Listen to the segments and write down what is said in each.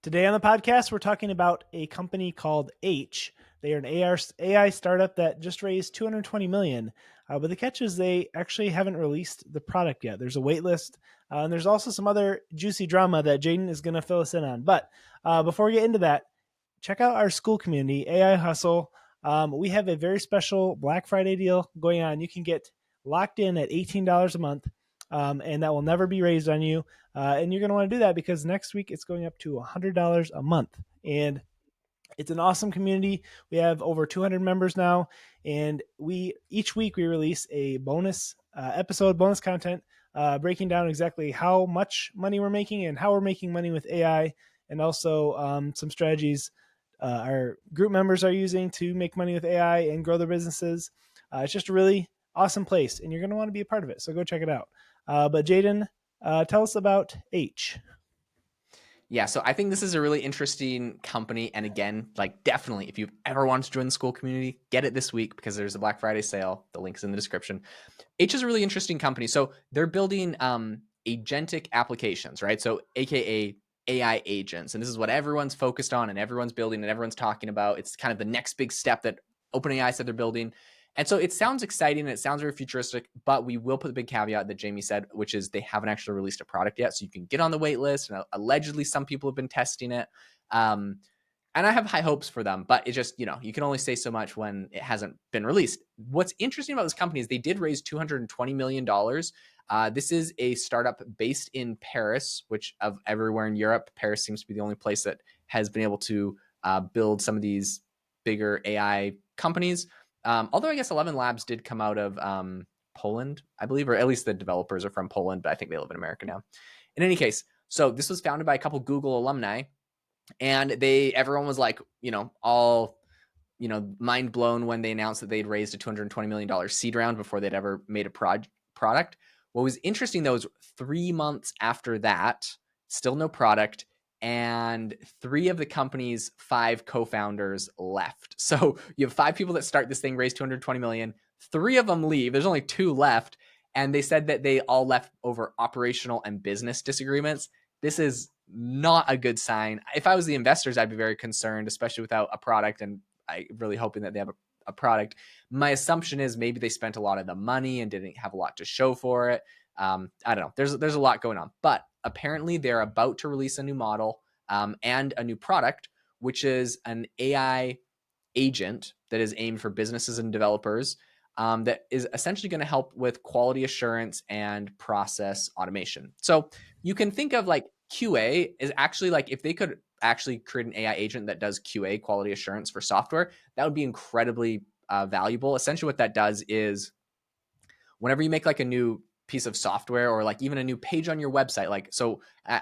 Today on the podcast, we're talking about a company called H. They are an AI startup that just raised 220 million. But the catch is they actually haven't released the product yet. There's a wait list, and there's also some other juicy drama that Jaeden is going to fill us in on. But before we get into that, check out our school community, AI Hustle. We have a very special Black Friday deal going on. You can get locked in at $18 a month, and that will never be raised on you. And you're going to want to do that because next week it's going up to $100 a month. And it's an awesome community. We have over 200 members now, and each week we release a bonus episode, bonus content, breaking down exactly how much money we're making and how we're making money with AI, and also some strategies our group members are using to make money with AI and grow their businesses. It's just a really awesome place, and you're going to want to be a part of it. So go check it out. But Jaeden, tell us about H. Yeah, so I think this is a really interesting company. And again, like definitely, if you've ever wanted to join the school community, get it this week because there's a Black Friday sale. The link's in the description. H is a really interesting company. So they're building agentic applications, right? So AKA AI agents. And this is what everyone's focused on and everyone's building and everyone's talking about. It's kind of the next big step that OpenAI said they're building. And so it sounds exciting and it sounds very futuristic, but we will put the big caveat that Jamie said, which is they haven't actually released a product yet. So you can get on the wait list. And allegedly some people have been testing it. And I have high hopes for them, but it just, you can only say so much when it hasn't been released. What's interesting about this company is they did raise $220 million. This is a startup based in Paris, which of everywhere in Europe, Paris seems to be the only place that has been able to build some of these bigger AI companies. Although I guess 11 Labs did come out of Poland, I believe, or at least the developers are from Poland, but I think they live in America now. In any case, so this was founded by a couple Google alumni, and everyone was like, all, mind blown when they announced that they'd raised a $220 million seed round before they'd ever made a product. What was interesting though is 3 months after that, still no product, and 3 of the company's 5 co-founders left. So you have 5 people that start this thing, raise 220 million. 3 of them leave. There's only 2 left. And they said that they all left over operational and business disagreements. This is not a good sign. If I was the investors, I'd be very concerned, especially without a product. And I really hoping that they have a product. My assumption is maybe they spent a lot of the money and didn't have a lot to show for it. I don't know. There's a lot going on, but apparently they're about to release a new model and a new product, which is an AI agent that is aimed for businesses and developers that is essentially going to help with quality assurance and process automation. So you can think of like QA is actually like if they could actually create an AI agent that does QA, quality assurance for software, that would be incredibly valuable. Essentially what that does is whenever you make like a new piece of software or like even a new page on your website, like, so I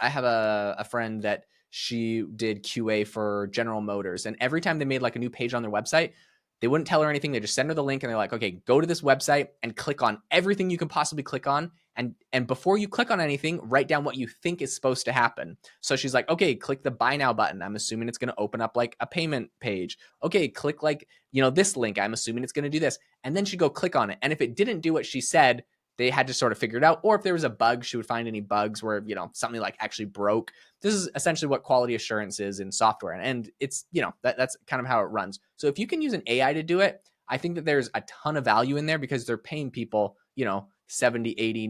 have a friend that she did QA for General Motors, and every time they made like a new page on their website, they wouldn't tell her anything. They just send her the link and they're like, okay, go to this website and click on everything you can possibly click on. And before you click on anything, write down what you think is supposed to happen. So she's like, okay, click the buy now button. I'm assuming it's going to open up like a payment page. Okay, click like, this link. I'm assuming it's going to do this. And then she'd go click on it. And if it didn't do what she said, they had to sort of figure it out. Or if there was a bug, she would find any bugs where, something like actually broke. This is essentially what quality assurance is in software. And it's, that's kind of how it runs. So if you can use an AI to do it, I think that there's a ton of value in there because they're paying people, $70, $80,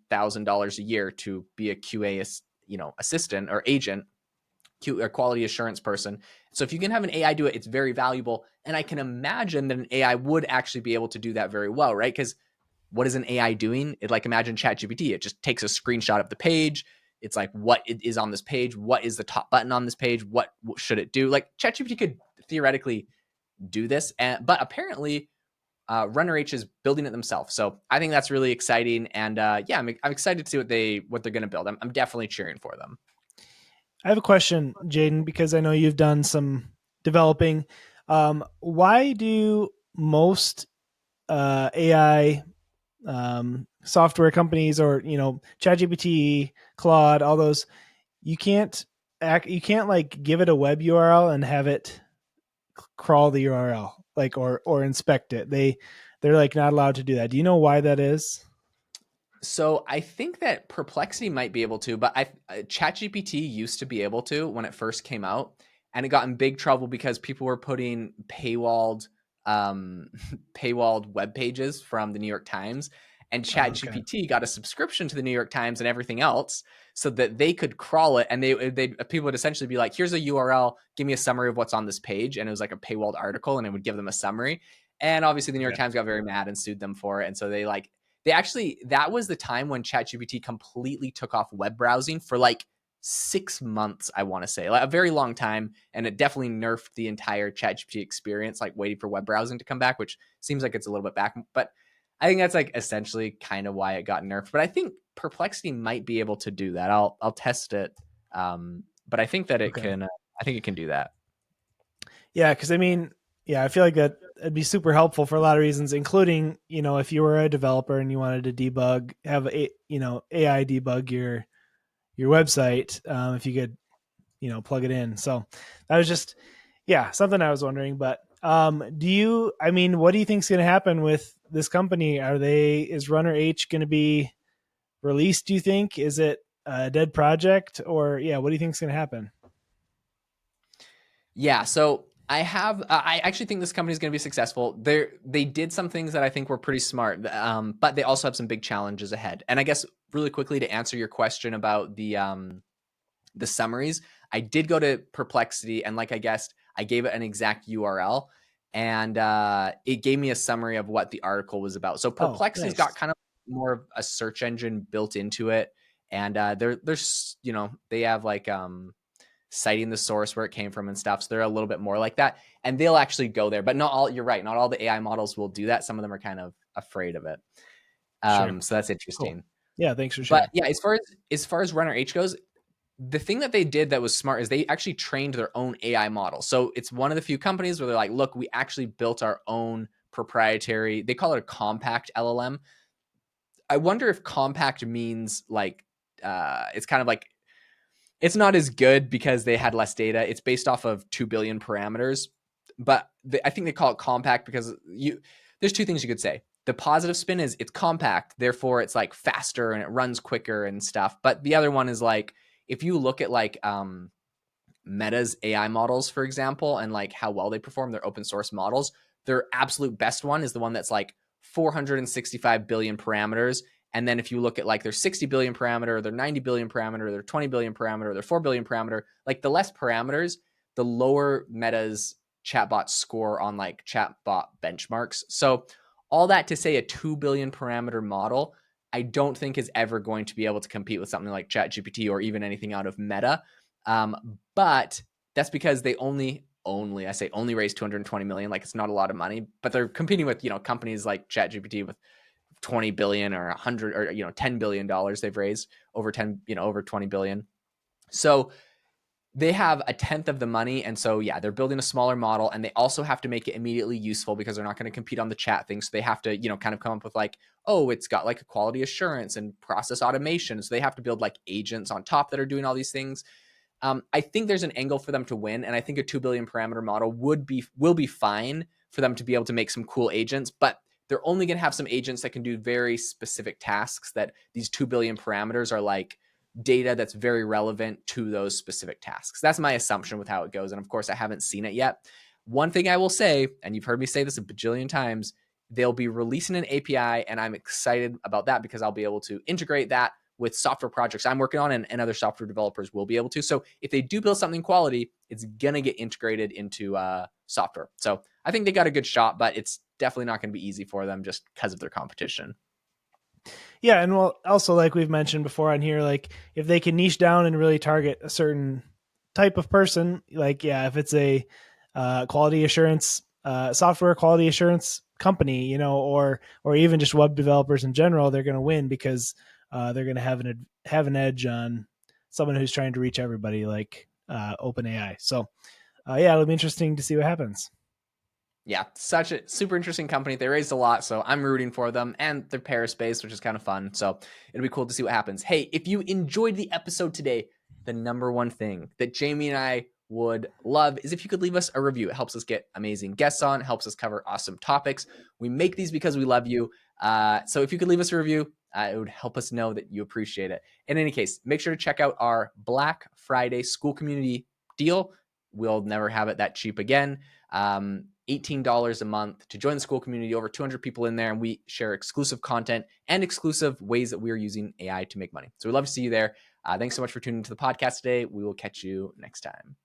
$90,000 a year to be a QA, assistant or agent, or quality assurance person. So if you can have an AI do it, it's very valuable. And I can imagine that an AI would actually be able to do that very well, right? Because what is an AI doing? It like imagine ChatGPT. It just takes a screenshot of the page. It's like, what is on this page? What is the top button on this page? What should it do? Like ChatGPT could theoretically do this, but apparently Runner H is building it themselves. So I think that's really exciting. And I'm excited to see what they're going to build. I'm definitely cheering for them. I have a question, Jaeden, because I know you've done some developing. Why do most AI software companies or ChatGPT, Claude, all those, you can't like give it a web URL and have it crawl the URL or inspect it. They're like not allowed to do that. Do you know why that is? So I think that Perplexity might be able to, but ChatGPT used to be able to when it first came out, and it got in big trouble because people were putting um, paywalled web pages from the New York Times, and Oh, okay. ChatGPT got a subscription to the New York Times and everything else, so that they could crawl it, and they people would essentially be like, "Here's a URL, give me a summary of what's on this page," and it was like a paywalled article, and it would give them a summary. And obviously, the New York Okay. Times got very mad and sued them for it, and so they actually, that was the time when ChatGPT completely took off web browsing for like 6 months, I want to say, like a very long time. And it definitely nerfed the entire ChatGPT experience, like waiting for web browsing to come back, which seems like it's a little bit back. But I think that's like essentially kind of why it got nerfed. But I think Perplexity might be able to do that. I'll test it. But I think that it Okay. can. I think it can do that. Yeah, because I mean, yeah, I feel like that would be super helpful for a lot of reasons, including if you were a developer and you wanted to debug, have a AI debug your website, if you could plug it in. So that was just something I was wondering. But do you? I mean, what do you think is going to happen with this company? Is Runner H going to be released? Do you think is it a dead project or what do you think is going to happen? Yeah, so I actually think this company is going to be successful. They did some things that I think were pretty smart, but they also have some big challenges ahead. And I guess really quickly to answer your question about the summaries, I did go to Perplexity, and like I guessed, I gave it an exact URL, and it gave me a summary of what the article was about. So Oh, Perplexity's got nice. kind of more of a search engine built into it, and there's they have like citing the source where it came from and stuff. So they're a little bit more like that, and they'll actually go there. But not all. You're right. Not all the AI models will do that. Some of them are kind of afraid of it. Sure. So that's Cool. interesting. Yeah, thanks for But sharing. yeah, as far as Runner H goes, the thing that they did that was smart is they actually trained their own AI model. So it's one of the few companies where they're like, look, we actually built our own proprietary. They call it a compact LLM. I wonder if compact means like it's kind of like it's not as good because they had less data. It's based off of 2 billion parameters, but I think they call it compact because there's two things you could say. The positive spin is it's compact, therefore it's like faster and it runs quicker and stuff. But the other one is like if you look at like Meta's AI models, for example, and like how well they perform, their open source models, their absolute best one is the one that's like 465 billion parameters. And then if you look at like their 60 billion parameter, their 90 billion parameter, their 20 billion parameter, their 4 billion parameter, like the less parameters, the lower Meta's chatbot score on like chatbot benchmarks. So all that to say a 2 billion parameter model, I don't think is ever going to be able to compete with something like ChatGPT or even anything out of Meta. But that's because they only I say only raised 220 million. Like it's not a lot of money, but they're competing with companies like ChatGPT with 20 billion or 100 or 10 billion dollars they've raised over 10 over 20 billion. So they have a tenth of the money, and so yeah, they're building a smaller model, and they also have to make it immediately useful because they're not going to compete on the chat thing. So they have to kind of come up with like, oh, it's got like a quality assurance and process automation. So they have to build like agents on top that are doing all these things. I think there's an angle for them to win, and I think a 2 billion parameter model will be fine for them to be able to make some cool agents, but they're only going to have some agents that can do very specific tasks that these 2 billion parameters are like data that's very relevant to those specific tasks. That's my assumption with how it goes, and of course I haven't seen it yet. One thing I will say, and you've heard me say this a bajillion times, they'll be releasing an API, and I'm excited about that because I'll be able to integrate that with software projects I'm working on, and other software developers will be able to. So if they do build something quality, it's going to get integrated into software. So I think they got a good shot, but it's definitely not going to be easy for them just because of their competition. Yeah, and well, also like we've mentioned before on here, like if they can niche down and really target a certain type of person, like if it's a quality assurance software quality assurance company, or even just web developers in general, they're going to win because they're going to have an edge on someone who's trying to reach everybody, like OpenAI. So it'll be interesting to see what happens. Yeah, such a super interesting company. They raised a lot, so I'm rooting for them, and they're Paris based, which is kind of fun. So it'll be cool to see what happens. Hey, if you enjoyed the episode today, the number one thing that Jamie and I would love is if you could leave us a review. It helps us get amazing guests on, it helps us cover awesome topics. We make these because we love you. So if you could leave us a review, it would help us know that you appreciate it. In any case, make sure to check out our Black Friday school community deal. We'll never have it that cheap again. $18 a month to join the school community, over 200 people in there, and we share exclusive content and exclusive ways that we're using AI to make money. So we'd love to see you there. Thanks so much for tuning into the podcast today. We will catch you next time.